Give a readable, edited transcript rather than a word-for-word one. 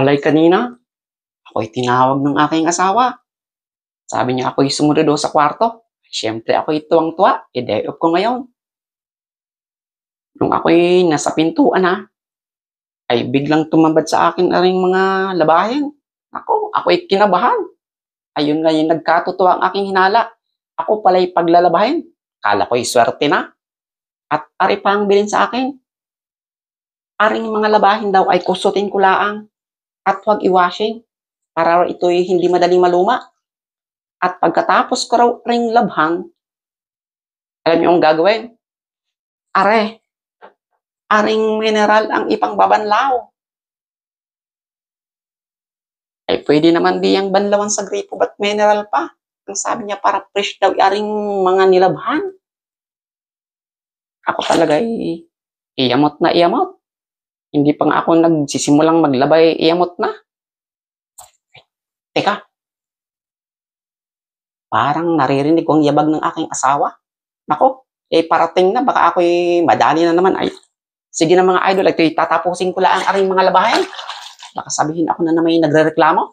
Alay kanina, ako'y tinawag ng aking asawa. Sabi niya ako'y sumunod daw sa kwarto. Siyempre ako'y tuwang-tuwa, day off ko ngayon. Nung ako'y nasa pintuan na, ay biglang tumambad sa akin na ring mga labahin. Ako, ako'y kinabahan. Ayun na yung nagkatotoo ang aking hinala. Ako pala'y paglalabahin. Kala ko'y swerte na. At ari pang bilin sa akin. Aring mga labahin daw ay kusutin ko laang at huwag i-washing para ito'y hindi madaling maluma. At pagkatapos ko raw ring labhan, alam niyo ang gagawin? Are, aring mineral ang ipangbabanlaw. Ay pwede naman diyang banlawan sa gripo, ba't mineral pa? Ang sabi niya para fresh daw aring mga nilabhan. Ako talaga iyamot na iyamot. Hindi pa nga ako nagsisimulang maglabay, iyamot na. Teka, parang naririnig ko ang yabag ng aking asawa. Nako, parating na, baka ako'y madali na naman. Ay, sige na mga idol, ito'y tatapusin ko lang ang aring mga labahin. Baka sabihin ako na may nagrereklamo.